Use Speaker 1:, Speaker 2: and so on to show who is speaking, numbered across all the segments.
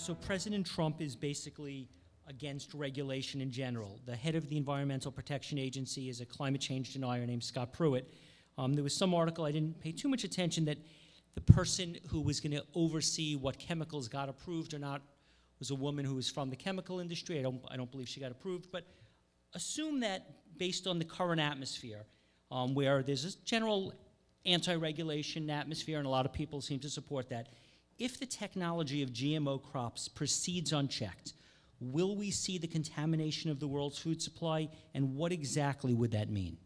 Speaker 1: So President Trump is basically against regulation in general. The head of the Environmental Protection Agency is a climate change denier named Scott Pruitt. There was some article, I didn't pay too much attention, that the person who was going to oversee what chemicals got approved or not was a woman who was from the chemical industry. I don't believe she got approved, but assume that based on the current atmosphere, where there's a general anti-regulation atmosphere and a lot of people seem to support that, if the technology of GMO crops proceeds unchecked, will we see the contamination of the world's food supply, and what exactly would that mean?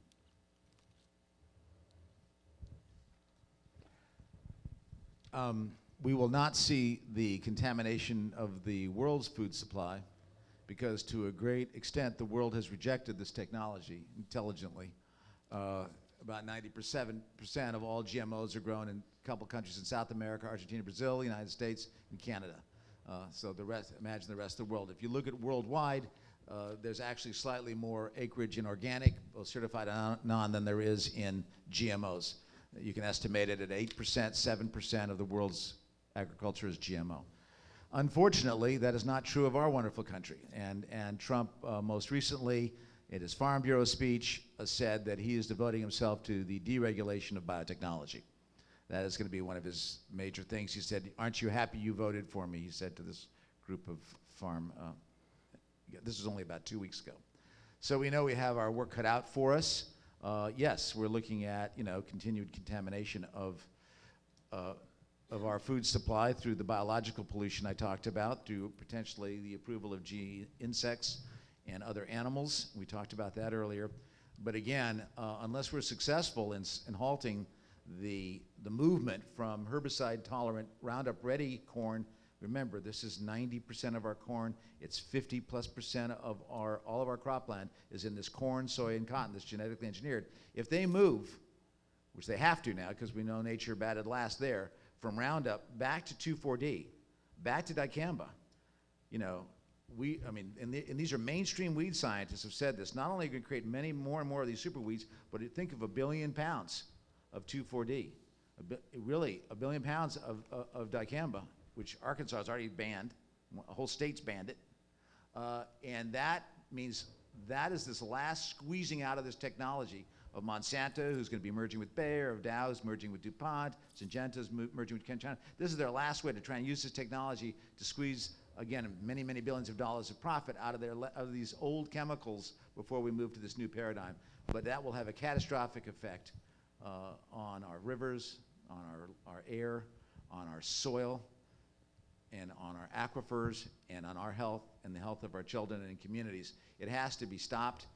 Speaker 2: We will not see the contamination of the world's food supply because to a great extent the world has rejected this technology intelligently. About 90% of all GMOs are grown in a couple countries in South America, Argentina, Brazil, the United States, and Canada. So the rest, imagine the rest of the world. If you look at worldwide, there's actually slightly more acreage in organic, both certified and non, than there is in GMOs. You can estimate it at 8%, 7% of the world's agriculture is GMO. Unfortunately, that is not true of our wonderful country. And Trump most recently, in his Farm Bureau speech, said that he is devoting himself to the deregulation of biotechnology. That is going to be one of his major things. He said, "Aren't you happy you voted for me?" He said to this group of this was only about 2 weeks ago. So we know we have our work cut out for us. Yes, we're looking at continued contamination of our food supply through the biological pollution I talked about, through potentially the approval of insects and other animals. We talked about that earlier. But again, unless we're successful in halting the movement from herbicide-tolerant Roundup-ready corn, remember, this is 90% of our corn. It's 50+% of all of our cropland is in this corn, soy, and cotton that's genetically engineered. If they move, which they have to now because we know nature batted last there, from Roundup back to 2,4-D, back to dicamba, and these are mainstream weed scientists have said this. Not only are we going to create many more and more of these super weeds, but think of 1 billion pounds of 2,4-D, really 1 billion pounds of dicamba, which Arkansas has already banned. A whole state's banned it. And that means that is this last squeezing out of this technology of Monsanto, who's going to be merging with Bayer, of Dow, who's merging with DuPont, Syngenta's merging with China. This is their last way to try and use this technology to squeeze, again, many, many billions of dollars of profit out of these old chemicals before we move to this new paradigm. But that will have a catastrophic effect on our rivers, on our air, on our soil, and on our aquifers, and on our health and the health of our children and communities. It has to be stopped.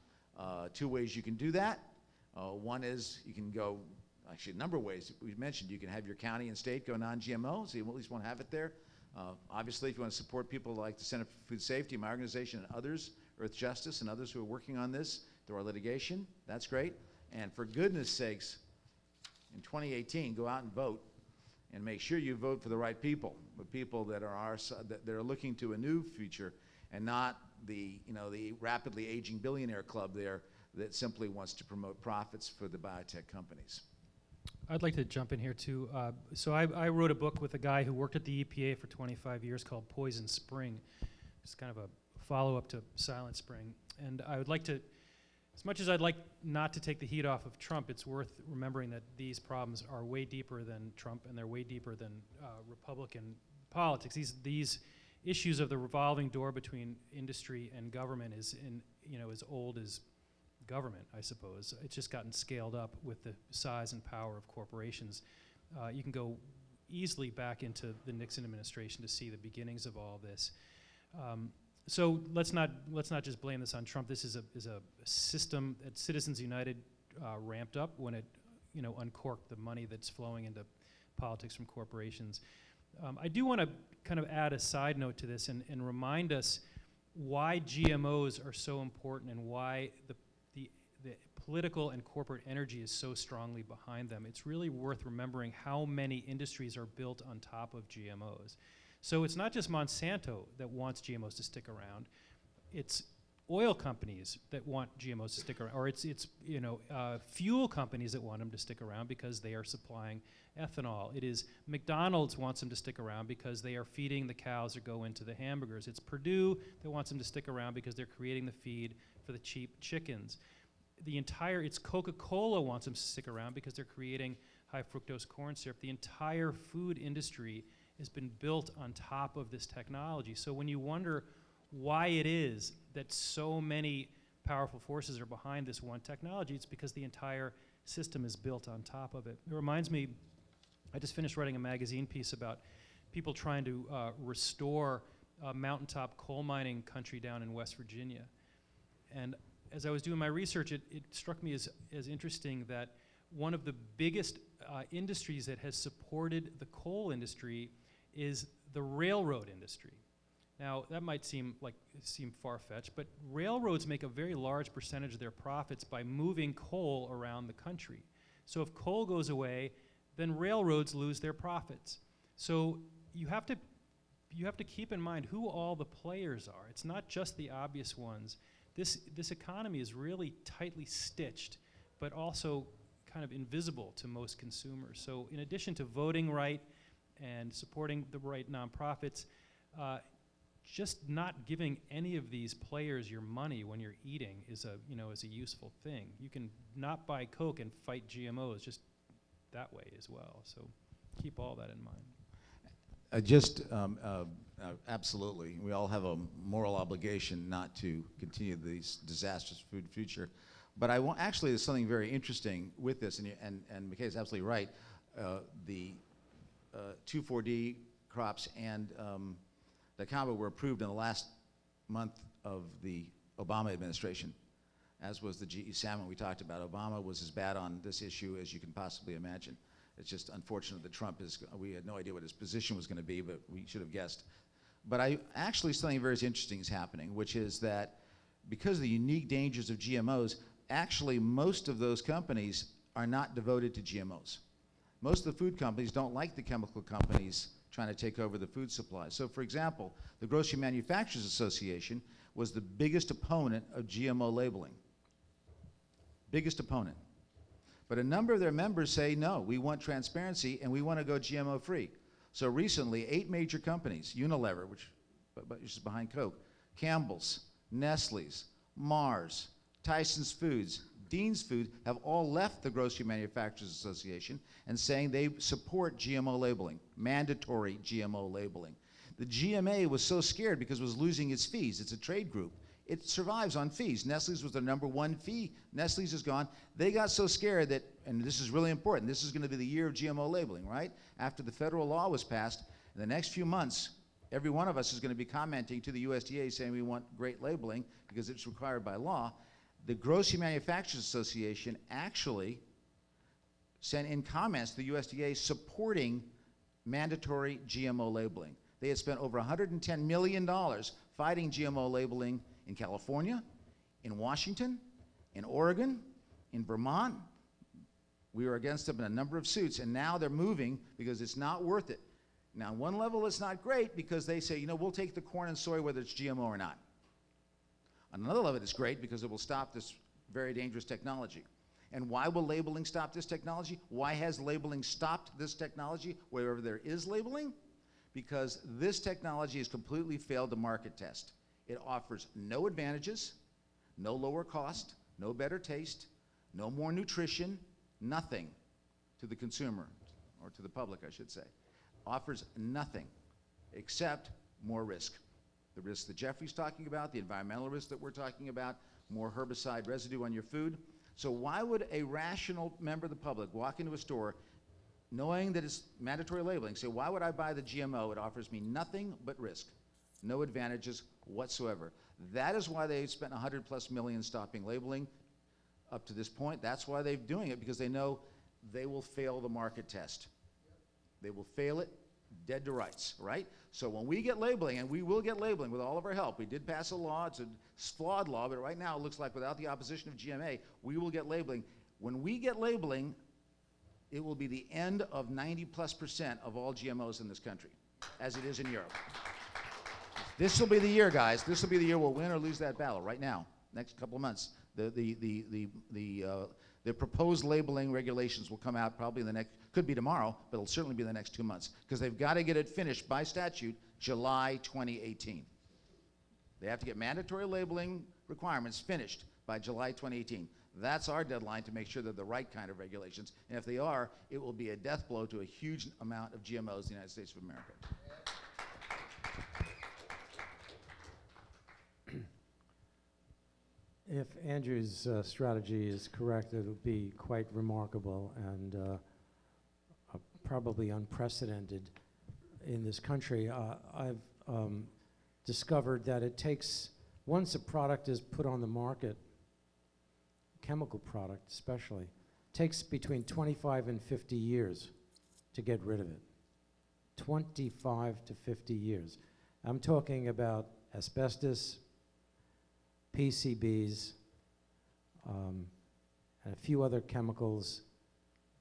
Speaker 2: 2 ways you can do that. One is you can go, actually a number of ways. We mentioned you can have your county and state go non-GMO, so you at least won't have it there. Obviously, if you want to support people like the Center for Food Safety, my organization, and others, Earth Justice, and others who are working on this through our litigation, that's great. And for goodness sakes, in 2018, go out and vote. And make sure you vote for the right people, the people that are that are looking to a new future, and not the rapidly aging billionaire club there that simply wants to promote profits for the biotech companies.
Speaker 3: I'd like to jump in here too. So I wrote a book with a guy who worked at the EPA for 25 years called Poison Spring. It's kind of a follow-up to Silent Spring, and I would like to. As much as I'd like not to take the heat off of Trump, it's worth remembering that these problems are way deeper than Trump, and they're way deeper than Republican politics. These issues of the revolving door between industry and government is as old as government, I suppose. It's just gotten scaled up with the size and power of corporations. You can go easily back into the Nixon administration to see the beginnings of all this. So let's not just blame this on Trump. This is a system that Citizens United ramped up when it uncorked the money that's flowing into politics from corporations. I do want to kind of add a side note to this and remind us why GMOs are so important and why the political and corporate energy is so strongly behind them. It's really worth remembering how many industries are built on top of GMOs. So it's not just Monsanto that wants GMOs to stick around. It's oil companies that want GMOs to stick around, or it's fuel companies that want them to stick around because they are supplying ethanol. It is McDonald's wants them to stick around because they are feeding the cows that go into the hamburgers. It's Purdue that wants them to stick around because they're creating the feed for the cheap chickens. It's Coca-Cola wants them to stick around because they're creating high fructose corn syrup. The entire food industry has been built on top of this technology. So when you wonder why it is that so many powerful forces are behind this one technology, it's because the entire system is built on top of it. It reminds me, I just finished writing a magazine piece about people trying to restore a mountaintop coal mining country down in West Virginia. And as I was doing my research, it struck me as interesting that one of the biggest industries that has supported the coal industry is the railroad industry. Now, that might seem far-fetched, but railroads make a very large percentage of their profits by moving coal around the country. So if coal goes away, then railroads lose their profits. So you have to keep in mind who all the players are. It's not just the obvious ones. This economy is really tightly stitched, but also kind of invisible to most consumers. So in addition to voting right and supporting the right nonprofits, just not giving any of these players your money when you're eating is a useful thing. You can not buy Coke and fight GMOs just that way as well. So keep all that in mind.
Speaker 2: Absolutely. We all have a moral obligation not to continue this disastrous food future. But actually, there's something very interesting with this, and Mckay is absolutely right. The 2,4-D crops and dicamba were approved in the last month of the Obama administration, as was the GE salmon we talked about. Obama was as bad on this issue as you can possibly imagine. It's just unfortunate that Trump we had no idea what his position was going to be, but we should have guessed. But actually something very interesting is happening, which is that because of the unique dangers of GMOs, actually most of those companies are not devoted to GMOs. Most of the food companies don't like the chemical companies trying to take over the food supply. So for example, the Grocery Manufacturers Association was the biggest opponent of GMO labeling. Biggest opponent. But a number of their members say, no, we want transparency and we want to go GMO free. So recently, 8 major companies, Unilever, which is behind Coke, Campbell's, Nestle's, Mars, Tyson's Foods, Dean's Food, have all left the Grocery Manufacturers Association and saying they support GMO labeling, mandatory GMO labeling. The GMA was so scared because it was losing its fees. It's a trade group. It survives on fees. Nestle's was their #1 fee. Nestle's is gone. They got so scared that, and this is really important, this is going to be the year of GMO labeling, right? After the federal law was passed, in the next few months, every one of us is going to be commenting to the USDA saying we want great labeling because it's required by law. The Grocery Manufacturers Association actually sent in comments to the USDA supporting mandatory GMO labeling. They had spent over $110 million fighting GMO labeling in California, in Washington, in Oregon, in Vermont. We were against them in a number of suits, and now they're moving because it's not worth it. Now, on one level, it's not great because they say, we'll take the corn and soy whether it's GMO or not. On another level, it's great because it will stop this very dangerous technology. And why will labeling stop this technology? Why has labeling stopped this technology wherever there is labeling? Because this technology has completely failed the market test. It offers no advantages, no lower cost, no better taste, no more nutrition, nothing to the consumer, or to the public, I should say. Offers nothing except more risk. The risk that Jeffrey's talking about, the environmental risk that we're talking about, more herbicide residue on your food. So why would a rational member of the public walk into a store knowing that it's mandatory labeling, say, why would I buy the GMO? It offers me nothing but risk, no advantages whatsoever. That is why they've spent $100+ million stopping labeling up to this point. That's why they're doing it, because they know they will fail the market test. They will fail it dead to rights, right? So when we get labeling, and we will get labeling with all of our help, we did pass a law, it's a flawed law, but right now it looks like without the opposition of GMA, we will get labeling. When we get labeling, it will be the end of 90+% of all GMOs in this country, as it is in Europe. This will be the year, guys. This will be the year we'll win or lose that battle. Right now, next couple of months, the proposed labeling regulations will come out probably in the next. Could be tomorrow, but it'll certainly be in the next 2 months because they've got to get it finished by statute July 2018. They have to get mandatory labeling requirements finished by July 2018. That's our deadline to make sure they're the right kind of regulations. And if they are, it will be a death blow to a huge amount of GMOs in the United States of America.
Speaker 4: If Andrew's strategy is correct, it'll be quite remarkable and probably unprecedented in this country. I've discovered that it takes, once a product is put on the market, chemical product especially, takes between 25 and 50 years to get rid of it. 25 to 50 years. I'm talking about asbestos, PCBs, and a few other chemicals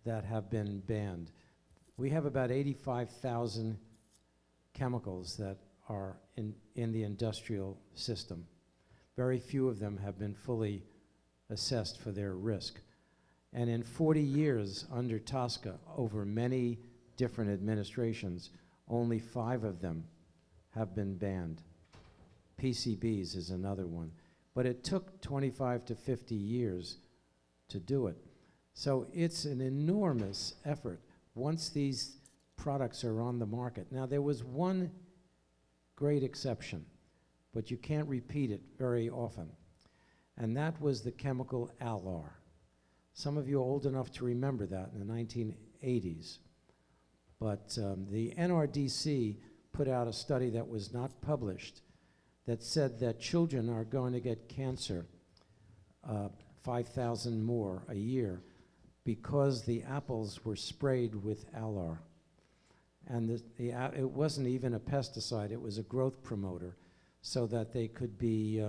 Speaker 4: that have been banned. We have about 85,000 chemicals that are in the industrial system. Very few of them have been fully assessed for their risk. And in 40 years under TSCA, over many different administrations, only 5 of them have been banned. PCBs is another one. But it took 25 to 50 years to do it. So it's an enormous effort once these products are on the market. Now, there was one great exception, but you can't repeat it very often, and that was the chemical Alar. Some of you are old enough to remember that in the 1980s. But the NRDC put out a study that was not published that said that children are going to get cancer, 5,000 more a year, because the apples were sprayed with Alar. And it wasn't even a pesticide, it was a growth promoter, so that they could be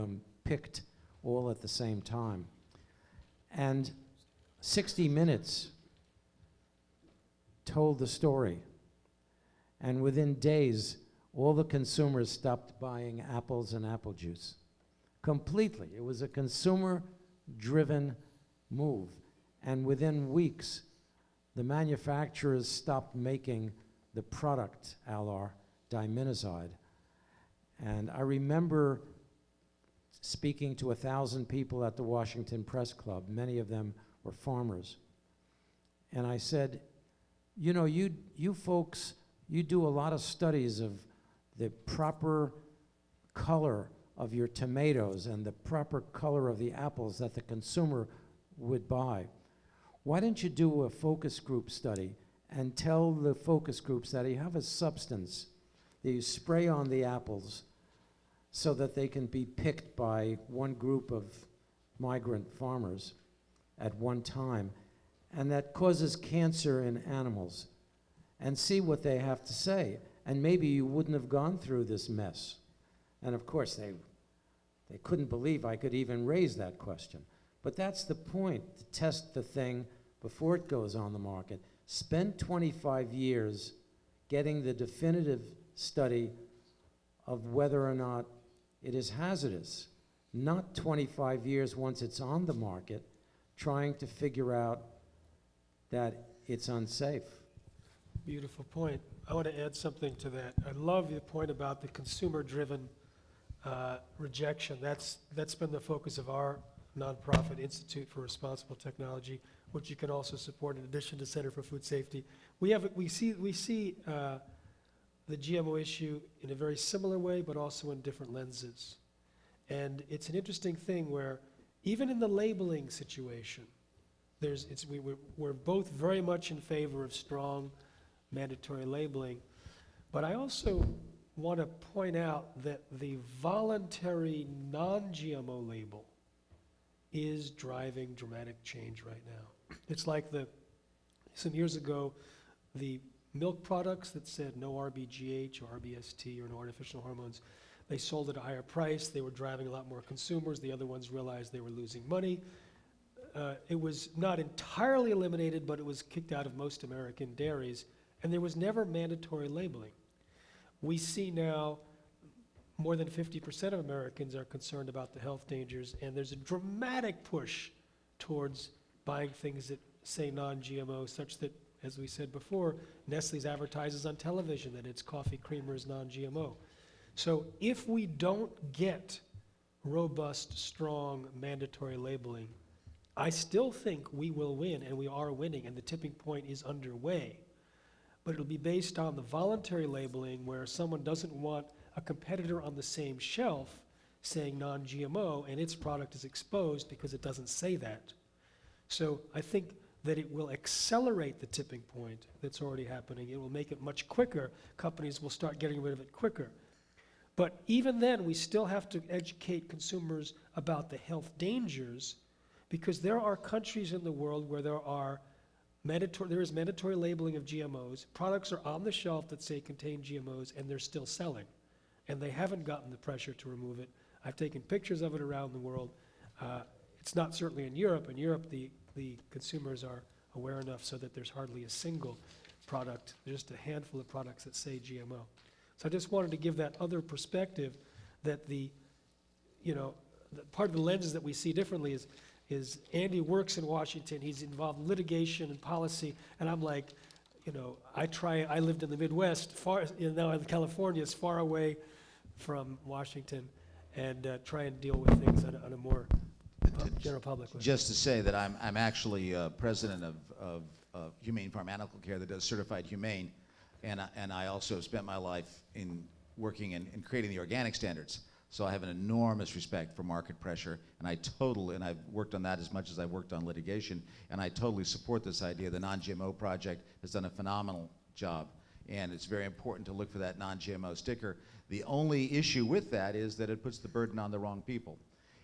Speaker 4: picked all at the same time. And 60 Minutes told the story. And within days, all the consumers stopped buying apples and apple juice. Completely. It was a consumer-driven move. And within weeks, the manufacturers stopped making the product, Alar, diminazide. And I remember speaking to 1,000 people at the Washington Press Club. Many of them were farmers. And I said, you know, you folks, you do a lot of studies of the proper color of your tomatoes and the proper color of the apples that the consumer would buy. Why don't you do a focus group study and tell the focus groups that you have a substance that you spray on the apples so that they can be picked by one group of migrant farmers at one time, and that causes cancer in animals, and see what they have to say. And maybe you wouldn't have gone through this mess. And of course, they couldn't believe I could even raise that question. But that's the point, to test the thing before it goes on the market. Spend 25 years getting the definitive study of whether or not it is hazardous, not 25 years once it's on the market trying to figure out that it's unsafe.
Speaker 5: Beautiful point. I want to add something to that. I love your point about the consumer-driven rejection. That's been the focus of our nonprofit Institute for Responsible Technology, which you can also support in addition to Center for Food Safety. We see the GMO issue in a very similar way, but also in different lenses. And it's an interesting thing where even in the labeling situation, we're both very much in favor of strong mandatory labeling. But I also want to point out that the voluntary non-GMO label is driving dramatic change right now. It's like some years ago, the milk products that said no RBGH or RBST or no artificial hormones, they sold at a higher price. They were driving a lot more consumers. The other ones realized they were losing money. It was not entirely eliminated, but it was kicked out of most American dairies, and there was never mandatory labeling. We see now more than 50% of Americans are concerned about the health dangers, and there's a dramatic push towards buying things that say non-GMO, such that, as we said before, Nestle's advertises on television that its coffee creamer is non-GMO. So if we don't get robust, strong, mandatory labeling, I still think we will win, and we are winning, and the tipping point is underway. But it'll be based on the voluntary labeling, where someone doesn't want a competitor on the same shelf saying non-GMO, and its product is exposed because it doesn't say that. So I think that it will accelerate the tipping point that's already happening. It will make it much quicker. Companies will start getting rid of it quicker. But even then, we still have to educate consumers about the health dangers, because there are countries in the world where there is mandatory labeling of GMOs. Products are on the shelf that say contain GMOs, and they're still selling. And they haven't gotten the pressure to remove it. I've taken pictures of it around the world. It's not certainly in Europe. In Europe, the consumers are aware enough so that there's hardly a single product. There's just a handful of products that say GMO. So I just wanted to give that other perspective, that the part of the lenses that we see differently is Andy works in Washington. He's involved in litigation and policy, and I'm like, I lived in the Midwest, now in California, is far away from Washington, and try and deal with things on a more general public level.
Speaker 2: Just to say that I'm actually president of Humane Farm Animal Care that does certified humane, and I also have spent my life in working in creating the organic standards. So I have an enormous respect for market pressure, and I've worked on that as much as I've worked on litigation, and I totally support this idea. The Non-GMO Project has done a phenomenal job, and it's very important to look for that non-GMO sticker. The only issue with that is that it puts the burden on the wrong people.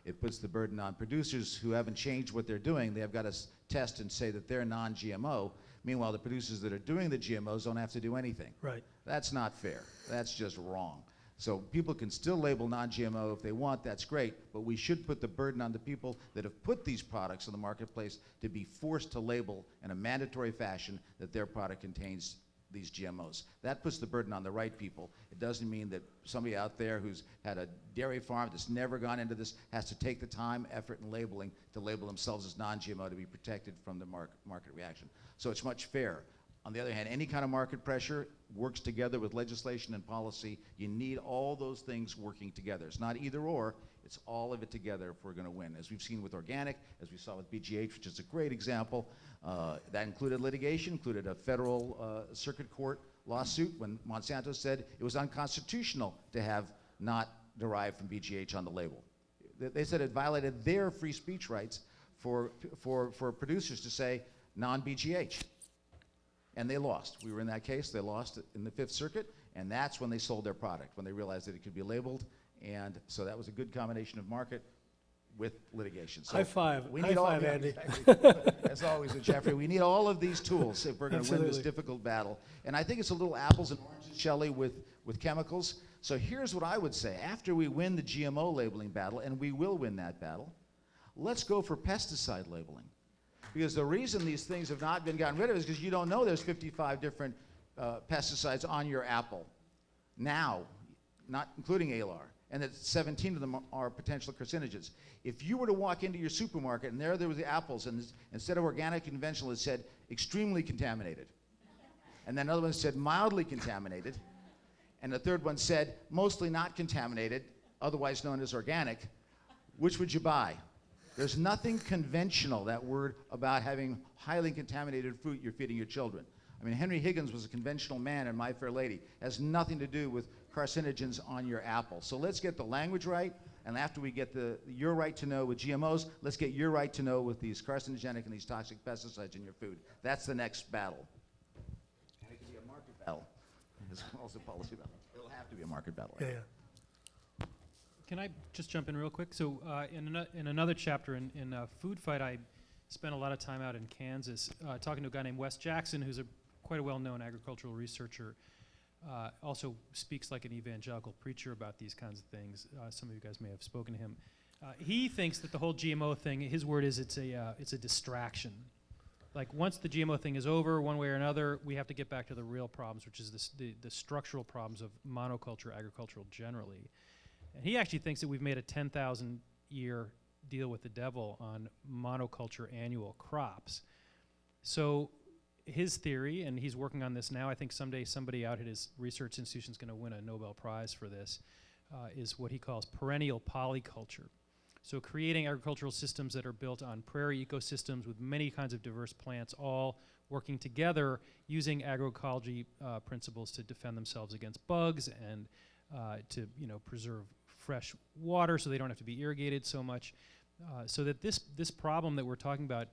Speaker 2: It puts the burden on producers who haven't changed what they're doing. They have got to test and say that they're non-GMO. Meanwhile, the producers that are doing the GMOs don't have to do anything.
Speaker 5: Right.
Speaker 2: That's not fair. That's just wrong. So people can still label non-GMO if they want, that's great, but we should put the burden on the people that have put these products in the marketplace to be forced to label in a mandatory fashion that their product contains these GMOs. That puts the burden on the right people. It doesn't mean that somebody out there who's had a dairy farm that's never gone into this has to take the time, effort, and labeling to label themselves as non-GMO to be protected from the market reaction. So it's much fairer. On the other hand, any kind of market pressure works together with legislation and policy. You need all those things working together. It's not either or, it's all of it together if we're going to win. As we've seen with organic, as we saw with BGH, which is a great example, that included litigation, included a federal circuit court lawsuit when Monsanto said it was unconstitutional to have not derived from BGH on the label. They said it violated their free speech rights for producers to say non-BGH. And they lost. We were in that case. They lost in the Fifth Circuit, and that's when they sold their product, when they realized that it could be labeled. And so that was a good combination of market with litigation. So
Speaker 5: High five.
Speaker 2: we
Speaker 5: High
Speaker 2: need
Speaker 5: five,
Speaker 2: all,
Speaker 5: Andy.
Speaker 2: Exactly. As always with Jeffrey, we need all of these tools if we're going to win this
Speaker 5: Absolutely.
Speaker 2: difficult battle. And I think it's a little apples and oranges, Shelley, with chemicals. So here's what I would say. After we win the GMO labeling battle, and we will win that battle, let's go for pesticide labeling. Because the reason these things have not been gotten rid of is because you don't know there's 55 different pesticides on your apple now, not including ALAR, and that 17 of them are potential carcinogens. If you were to walk into your supermarket and there were the apples, and instead of organic conventional, it said extremely contaminated, and then another one said mildly contaminated, and the third one said mostly not contaminated, otherwise known as organic, which would you buy? There's nothing conventional, that word, about having highly contaminated fruit you're feeding your children. I mean, Henry Higgins was a conventional man in My Fair Lady. It has nothing to do with carcinogens on your apple. So let's get the language right, and after we get your right to know with GMOs, let's get your right to know with these carcinogenic and these toxic pesticides in your food. That's the next battle. And it can be a market battle as well as a policy battle. It'll have to be a market battle.
Speaker 5: Yeah.
Speaker 3: Can I just jump in real quick? So in another chapter in Food Fight, I spent a lot of time out in Kansas talking to a guy named Wes Jackson, who's quite a well-known agricultural researcher. Also speaks like an evangelical preacher about these kinds of things. Some of you guys may have spoken to him. He thinks that the whole GMO thing, his word is it's a distraction. Like once the GMO thing is over, one way or another, we have to get back to the real problems, which is the structural problems of monoculture agriculture generally. And he actually thinks that we've made a 10,000-year deal with the devil on monoculture annual crops. So his theory, and he's working on this now, I think someday somebody out at his research institution is going to win a Nobel Prize for this, is what he calls perennial polyculture. So creating agricultural systems that are built on prairie ecosystems with many kinds of diverse plants, all working together using agroecology principles to defend themselves against bugs and to preserve fresh water so they don't have to be irrigated so much. So that this problem that we're talking about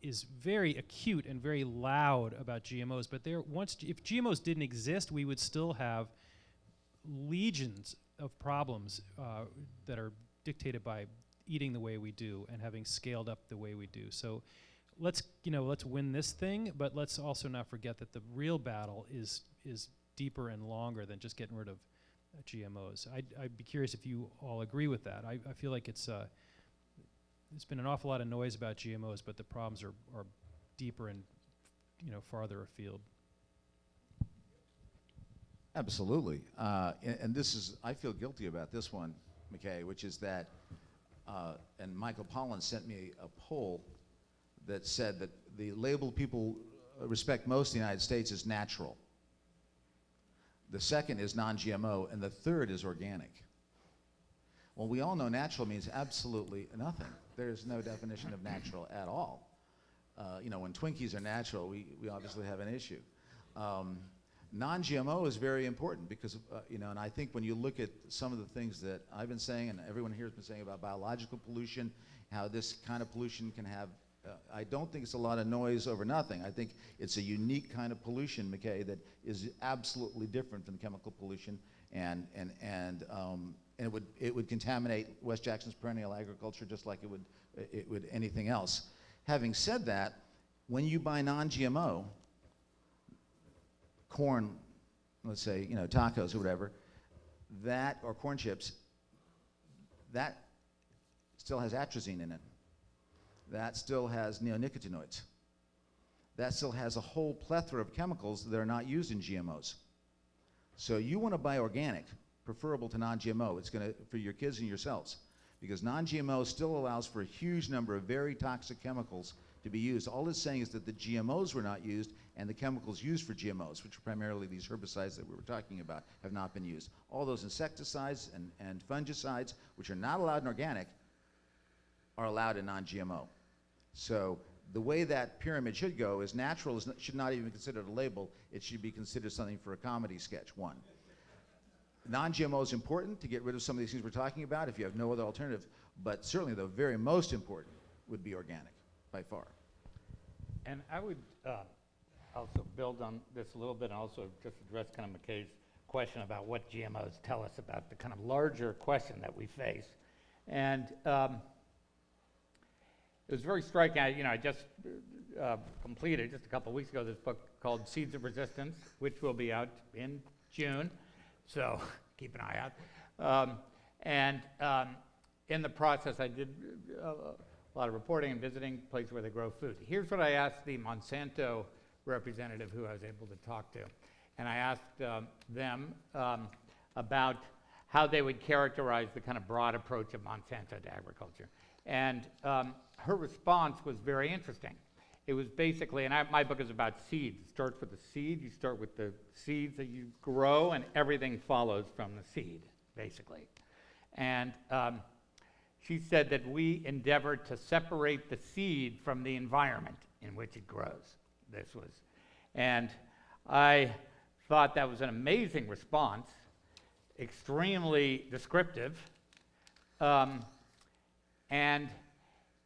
Speaker 3: is very acute and very loud about GMOs. But if GMOs didn't exist, we would still have legions of problems that are dictated by eating the way we do and having scaled up the way we do. So let's win this thing, but let's also not forget that the real battle is deeper and longer than just getting rid of GMOs. I'd be curious if you all agree with that. I feel like it's been an awful lot of noise about GMOs, but the problems are deeper and farther afield.
Speaker 2: Absolutely. And this is, I feel guilty about this one, Mckay, which is that, and Michael Pollan sent me a poll that said that the label people respect most in the United States is natural. The second is non-GMO, and the third is organic. Well, we all know natural means absolutely nothing. There's no definition of natural at all. When Twinkies are natural, we obviously have an issue. Non-GMO is very important because, and I think when you look at some of the things that I've been saying and everyone here has been saying about biological pollution, how this kind of pollution can have, I don't think it's a lot of noise over nothing. I think it's a unique kind of pollution, Mckay, that is absolutely different from chemical pollution, and it would contaminate West Jackson's perennial agriculture just like it would anything else. Having said that, when you buy non-GMO, corn, let's say, tacos or whatever, that, or corn chips, that still has atrazine in it. That still has neonicotinoids. That still has a whole plethora of chemicals that are not used in GMOs. So you want to buy organic, preferable to non-GMO. It's going to, for your kids and yourselves, because non-GMO still allows for a huge number of very toxic chemicals to be used. All it's saying is that the GMOs were not used, and the chemicals used for GMOs, which are primarily these herbicides that we were talking about, have not been used. All those insecticides and fungicides, which are not allowed in organic, are allowed in non-GMO. So the way that pyramid should go is natural should not even be considered a label. It should be considered something for a comedy sketch, one. Non-GMO is important to get rid of some of these things we're talking about if you have no other alternative, but certainly the very most important would be organic, by far.
Speaker 6: And I would also build on this a little bit and also just address kind of Mckay's question about what GMOs tell us about the kind of larger question that we face. And it was very striking. I just completed just a couple of weeks ago this book called Seeds of Resistance, which will be out in June. So keep an eye out. In the process, I did a lot of reporting and visiting places where they grow food. Here's what I asked the Monsanto representative who I was able to talk to. And I asked them about how they would characterize the kind of broad approach of Monsanto to agriculture. And her response was very interesting. It was basically, and my book is about seeds. It starts with the seed. You start with the seeds that you grow, and everything follows from the seed, basically. And she said that we endeavored to separate the seed from the environment in which it grows. And I thought that was an amazing response, extremely descriptive, and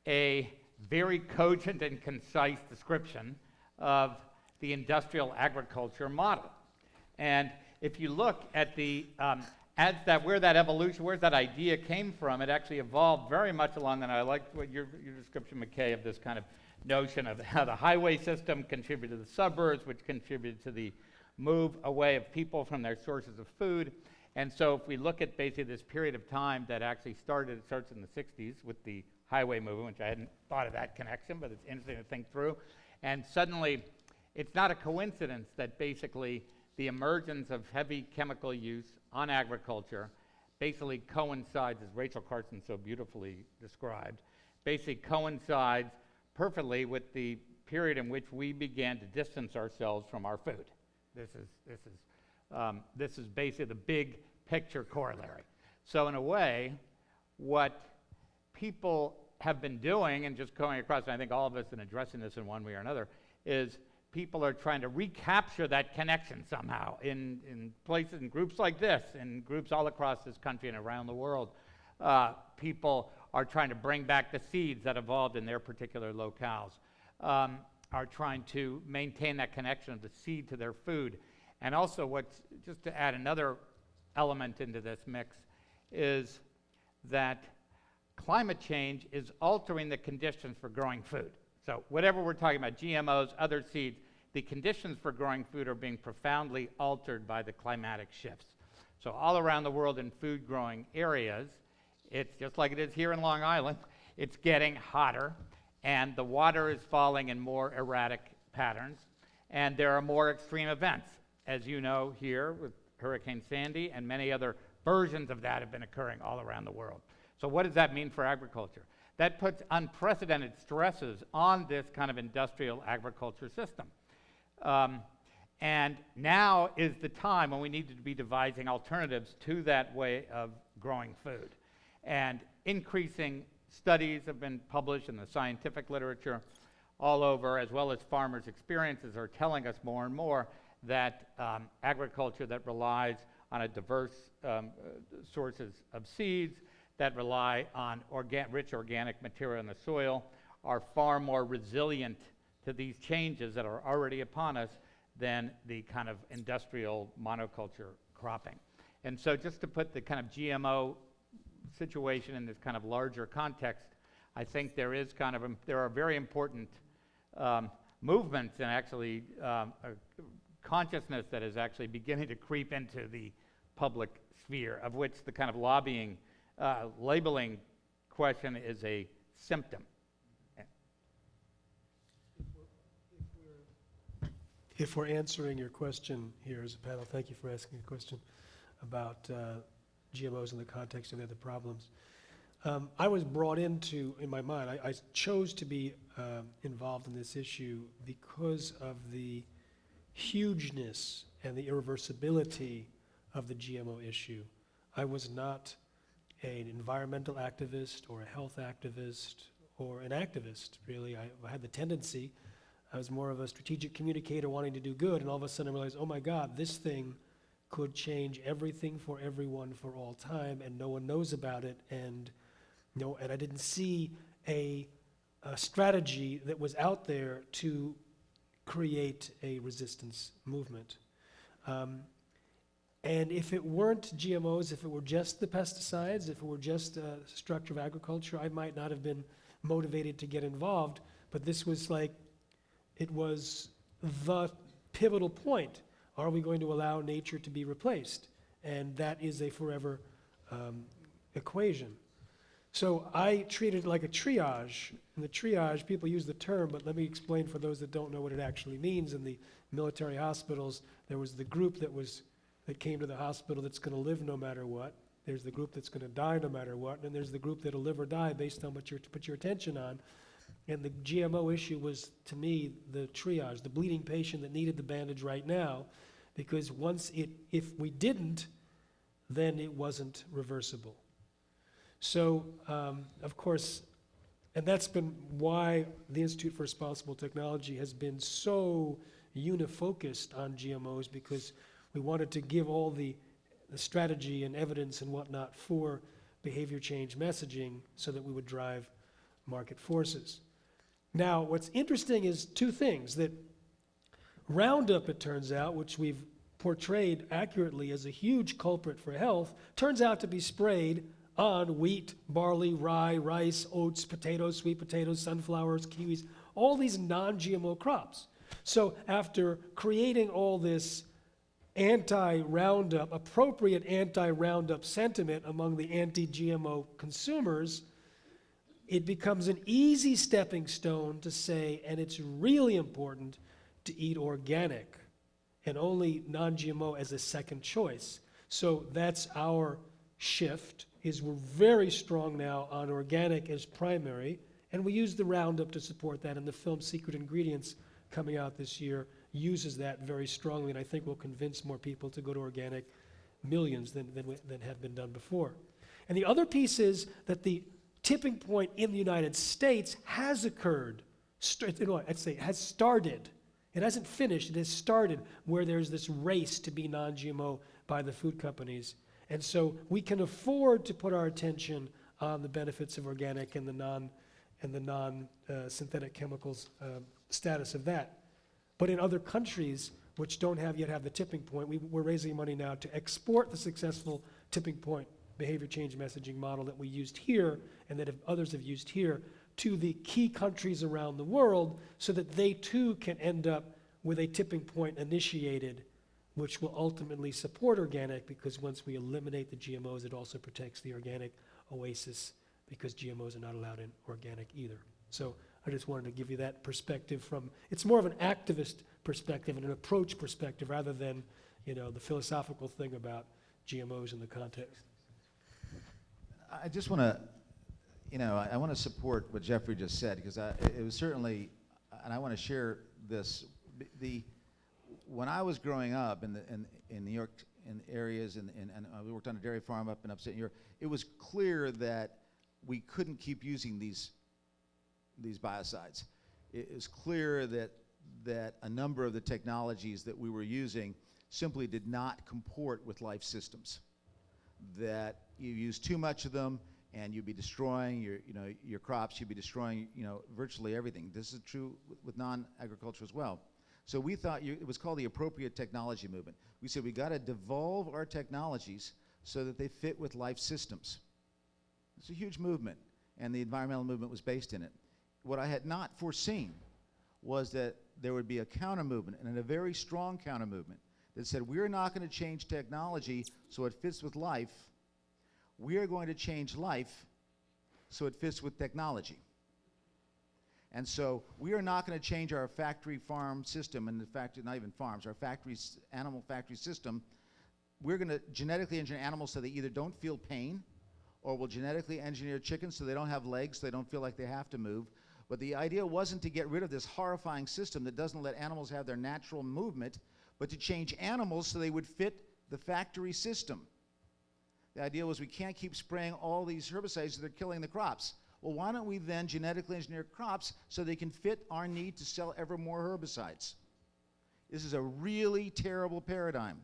Speaker 6: a very cogent and concise description of the industrial agriculture model. And if you look at where that idea came from, it actually evolved very much along that. I liked what your description, Mckay, of this kind of notion of how the highway system contributed to the suburbs, which contributed to the move away of people from their sources of food. And so if we look at basically this period of time that actually starts in the 60s with the highway movement, which I hadn't thought of that connection, but it's interesting to think through. And suddenly, it's not a coincidence that basically the emergence of heavy chemical use on agriculture basically coincides, as Rachel Carson so beautifully described, basically coincides perfectly with the period in which we began to distance ourselves from our food. This is basically the big picture corollary. So in a way, what people have been doing, and just going across, and I think all of us in addressing this in one way or another, is people are trying to recapture that connection somehow in places, in groups like this, in groups all across this country and around the world. People are trying to bring back the seeds that evolved in their particular locales, are trying to maintain that connection of the seed to their food. And also just to add another element into this mix, is that climate change is altering the conditions for growing food. So whatever we're talking about, GMOs, other seeds, the conditions for growing food are being profoundly altered by the climatic shifts. So all around the world in food growing areas, it's just like it is here in Long Island, it's getting hotter, and the water is falling in more erratic patterns, and there are more extreme events. As you know here with Hurricane Sandy, and many other versions of that have been occurring all around the world. So what does that mean for agriculture? That puts unprecedented stresses on this kind of industrial agriculture system. And now is the time when we need to be devising alternatives to that way of growing food. And increasing studies have been published in the scientific literature all over, as well as farmers' experiences are telling us more and more that agriculture that relies on a diverse sources of seeds, that rely on rich organic material in the soil, are far more resilient to these changes that are already upon us than the kind of industrial monoculture cropping. And so just to put the kind of GMO situation in this kind of larger context, I think there are very important movements and actually a consciousness that is actually beginning to creep into the public sphere, of which the kind of lobbying, labeling question is a symptom.
Speaker 5: If we're answering your question here as a panel, thank you for asking a question about GMOs in the context of the other problems. I was brought into, in my mind, I chose to be involved in this issue because of the hugeness and the irreversibility of the GMO issue. I was not an environmental activist or a health activist or an activist, really. I had the tendency, I was more of a strategic communicator wanting to do good, and all of a sudden I realized, oh my God, this thing could change everything for everyone for all time, and no one knows about it, and I didn't see a strategy that was out there to create a resistance movement. And if it weren't GMOs, if it were just the pesticides, if it were just the structure of agriculture, I might not have been motivated to get involved, but this was like, it was the pivotal point. Are we going to allow nature to be replaced? And that is a forever equation. So I treated it like a triage. In the triage, people use the term, but let me explain for those that don't know what it actually means. In the military hospitals, there was the group that came to the hospital that's going to live no matter what. There's the group that's going to die no matter what. And then there's the group that'll live or die based on what you put your attention on. And the GMO issue was, to me, the triage, the bleeding patient that needed the bandage right now, because if we didn't, then it wasn't reversible. So, of course, and that's been why the Institute for Responsible Technology has been so unifocused on GMOs, because we wanted to give all the strategy and evidence and whatnot for behavior change messaging so that we would drive market forces. Now, what's interesting is two things. That Roundup, it turns out, which we've portrayed accurately as a huge culprit for health, turns out to be sprayed on wheat, barley, rye, rice, oats, potatoes, sweet potatoes, sunflowers, kiwis, all these non-GMO crops. So after creating all this anti-Roundup, appropriate anti-Roundup sentiment among the anti-GMO consumers, it becomes an easy stepping stone to say, and it's really important to eat organic and only non-GMO as a second choice. So that's our shift is we're very strong now on organic as primary, and we use the Roundup to support that, and the film Secret Ingredients coming out this year uses that very strongly, and I think will convince more people to go to organic, millions than have been done before. And the other piece is that the tipping point in the United States has occurred, has started. It hasn't finished, it has started, where there's this race to be non-GMO by the food companies. And so we can afford to put our attention on the benefits of organic and the non-synthetic chemicals status of that. But in other countries which don't yet have the tipping point, we're raising money now to export the successful tipping point behavior change messaging model that we used here and that others have used here to the key countries around the world so that they too can end up with a tipping point initiated, which will ultimately support organic, because once we eliminate the GMOs, it also protects the organic oasis, because GMOs are not allowed in organic either. So I just wanted to give you that perspective it's more of an activist perspective and an approach perspective rather than, the philosophical thing about GMOs in the context.
Speaker 2: I just want to, I want to support what Jeffrey just said, because it was certainly, and I want to share this. When I was growing up in New York, in areas, and I worked on a dairy farm up in upstate New York, it was clear that we couldn't keep using these biocides. It was clear that a number of the technologies that we were using simply did not comport with life systems. That you use too much of them, and you'd be destroying your crops. You'd be destroying virtually everything. This is true with non-agriculture as well. So we thought it was called the appropriate technology movement. We said we got to devolve our technologies so that they fit with life systems. It's a huge movement, and the environmental movement was based in it. What I had not foreseen was that there would be a counter movement, and a very strong counter movement, that said we're not going to change technology so it fits with life. We are going to change life so it fits with technology. And so we are not going to change our factory farm system, and in fact, not even farms, our animal factory system. We're going to genetically engineer animals so they either don't feel pain, or we'll genetically engineer chickens so they don't have legs, so they don't feel like they have to move. But the idea wasn't to get rid of this horrifying system that doesn't let animals have their natural movement, but to change animals so they would fit the factory system. The idea was we can't keep spraying all these herbicides that are killing the crops. Well, why don't we then genetically engineer crops so they can fit our need to sell ever more herbicides? This is a really terrible paradigm.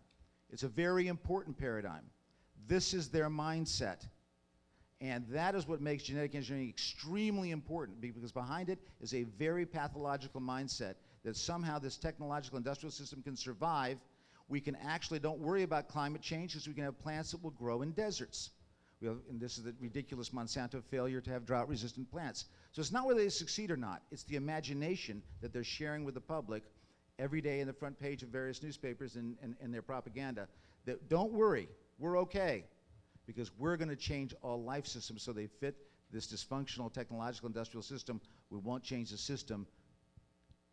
Speaker 2: It's a very important paradigm. This is their mindset. And that is what makes genetic engineering extremely important, because behind it is a very pathological mindset that somehow this technological industrial system can survive. We can actually don't worry about climate change because we can have plants that will grow in deserts. And this is the ridiculous Monsanto failure to have drought-resistant plants. So it's not whether they succeed or not. It's the imagination that they're sharing with the public every day in the front page of various newspapers and their propaganda, that don't worry, we're okay, because we're going to change all life systems so they fit this dysfunctional technological industrial system. We won't change the system,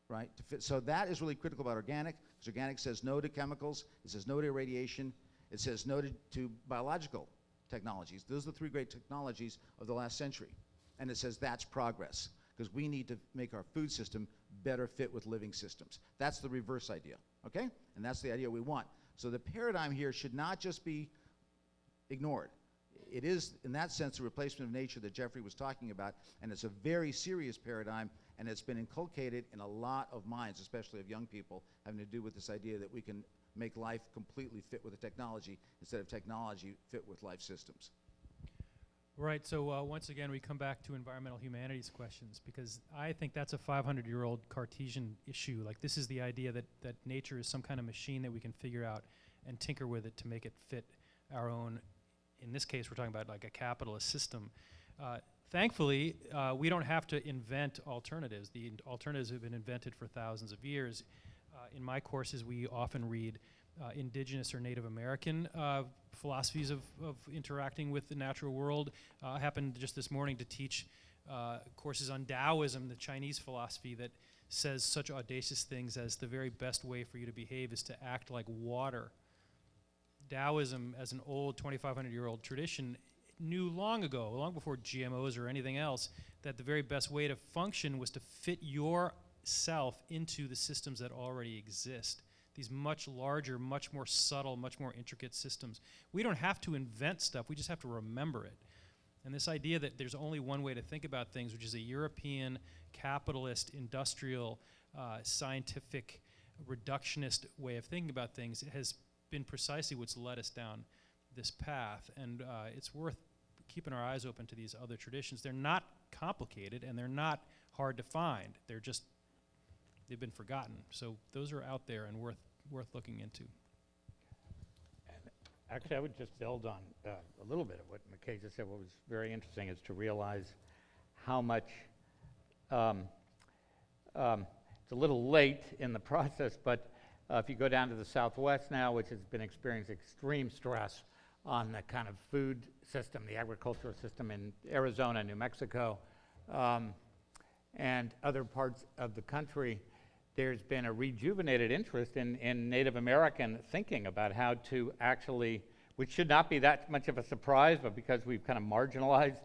Speaker 2: right, to fit. So that is really critical about organic, because organic says no to chemicals, it says no to irradiation, it says no to biological technologies. Those are the three great technologies of the last century. And it says that's progress, because we need to make our food system better fit with living systems. That's the reverse idea, okay? And that's the idea we want. So the paradigm here should not just be ignored. It is, in that sense, a replacement of nature that Jeffrey was talking about, and it's a very serious paradigm, and it's been inculcated in a lot of minds, especially of young people, having to do with this idea that we can make life completely fit with the technology instead of technology fit with life systems.
Speaker 3: Right, so once again, we come back to environmental humanities questions, because I think that's a 500-year-old Cartesian issue. Like, this is the idea that nature is some kind of machine that we can figure out and tinker with it to make it fit our own. In this case, we're talking about like a capitalist system. Thankfully, we don't have to invent alternatives. The alternatives have been invented for thousands of years. In my courses, we often read indigenous or Native American philosophies of interacting with the natural world. I happened just this morning to teach courses on Taoism, the Chinese philosophy that says such audacious things as the very best way for you to behave is to act like water. Taoism, as an old 2,500-year-old tradition, knew long ago, long before GMOs or anything else, that the very best way to function was to fit yourself into the systems that already exist. These much larger, much more subtle, much more intricate systems. We don't have to invent stuff, we just have to remember it. And this idea that there's only one way to think about things, which is a European, capitalist, industrial, scientific, reductionist way of thinking about things, has been precisely what's led us down this path. And it's worth keeping our eyes open to these other traditions. They're not complicated and they're not hard to find. They're just, they've been forgotten. So those are out there and worth looking into.
Speaker 6: Actually, I would just build on a little bit of what Mckay just said. What was very interesting is to realize how much, it's a little late in the process, but if you go down to the Southwest now, which has been experiencing extreme stress on the kind of food system, the agricultural system in Arizona, New Mexico, and other parts of the country, there's been a rejuvenated interest in Native American thinking about how to actually, which should not be that much of a surprise, but because we've kind of marginalized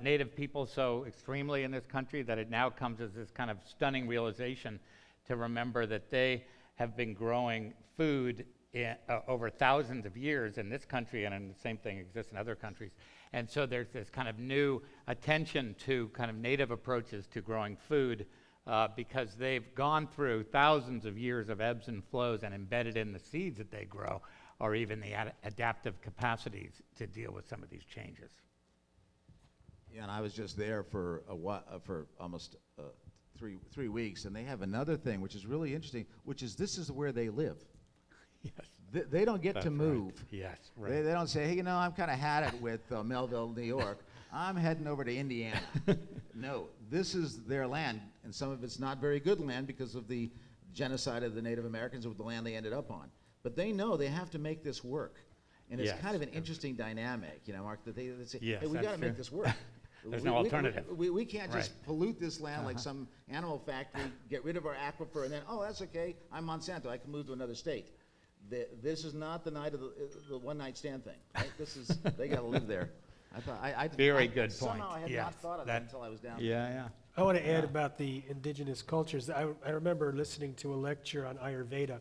Speaker 6: Native people so extremely in this country, that it now comes as this kind of stunning realization to remember that they have been growing food over thousands of years in this country, and the same thing exists in other countries. And so there's this kind of new attention to kind of native approaches to growing food, because they've gone through thousands of years of ebbs and flows, and embedded in the seeds that they grow are even the adaptive capacities to deal with some of these changes.
Speaker 2: Yeah, and I was just there for for almost 3 weeks, and they have another thing which is really interesting, which is this is where they live.
Speaker 6: Yes.
Speaker 2: They don't get
Speaker 6: That's
Speaker 2: to move.
Speaker 6: Right. Yes, right.
Speaker 2: They don't say, hey, you know, I'm kind of had it with Melville, New York. I'm heading over to Indiana. No, this is their land, and some of it's not very good land because of the genocide of the Native Americans with the land they ended up on. But they know they have to make this work. And it's
Speaker 6: Yes.
Speaker 2: kind of an interesting dynamic, you know, Mark, that they say,
Speaker 6: Yes,
Speaker 2: hey, we
Speaker 6: that's
Speaker 2: got to make
Speaker 6: true.
Speaker 2: this work.
Speaker 6: There's no alternative.
Speaker 2: We can't just
Speaker 6: Right.
Speaker 2: pollute this land like some animal factory, get rid of our aquifer, and then, oh, that's okay, I'm Monsanto, I can move to another state. This is not the night of the one-night stand thing. Right? This is, they got to live there. I thought,
Speaker 6: Very good point.
Speaker 2: Somehow I had
Speaker 6: Yes,
Speaker 2: not thought of that until I was down there.
Speaker 6: Yeah.
Speaker 5: I want to add about the indigenous cultures. I remember listening to a lecture on Ayurveda,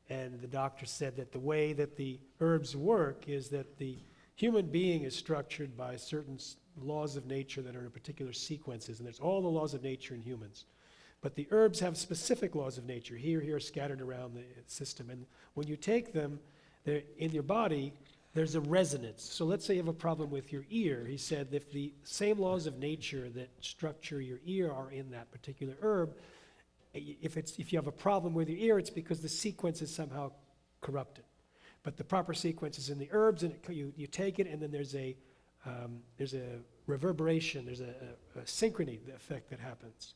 Speaker 5: and the doctor said that the way that the herbs work is that the human being is structured by certain laws of nature that are in particular sequences, and there's all the laws of nature in humans. But the herbs have specific laws of nature, here, scattered around the system. And when you take them, they're in your body, there's a resonance. So let's say you have a problem with your ear. He said if the same laws of nature that structure your ear are in that particular herb, if you have a problem with your ear, it's because the sequence is somehow corrupted. But the proper sequence is in the herbs, and you take it, and then there's a reverberation, there's a synchrony effect that happens.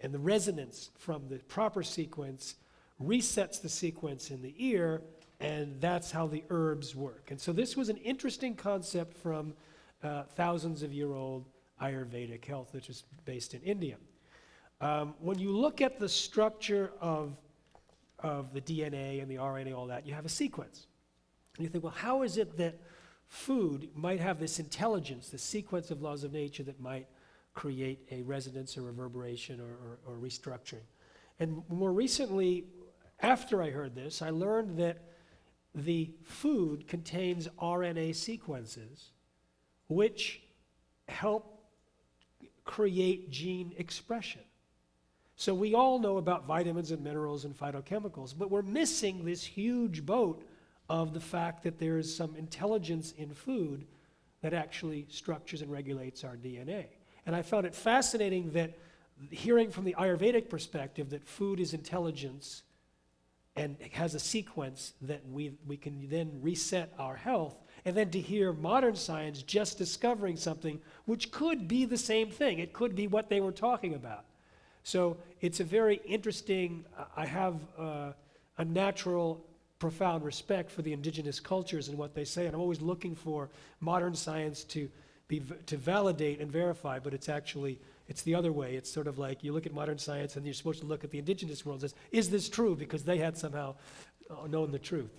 Speaker 5: And the resonance from the proper sequence resets the sequence in the ear, and that's how the herbs work. And so this was an interesting concept from thousands of year old Ayurvedic health, which is based in India. When you look at the structure of the DNA and the RNA, all that, you have a sequence. And you think, well, how is it that food might have this intelligence, this sequence of laws of nature that might create a resonance or reverberation or restructuring? And more recently, after I heard this, I learned that the food contains RNA sequences which help create gene expression. So we all know about vitamins and minerals and phytochemicals, but we're missing this huge boat of the fact that there is some intelligence in food that actually structures and regulates our DNA. And I found it fascinating that hearing from the Ayurvedic perspective that food is intelligence and has a sequence that we can then reset our health, and then to hear modern science just discovering something which could be the same thing. It could be what they were talking about. So it's a very interesting, I have a natural, profound respect for the indigenous cultures and what they say, and I'm always looking for modern science to validate and verify, but it's the other way. It's sort of like you look at modern science and you're supposed to look at the indigenous world and say, is this true? Because they had somehow known the truth.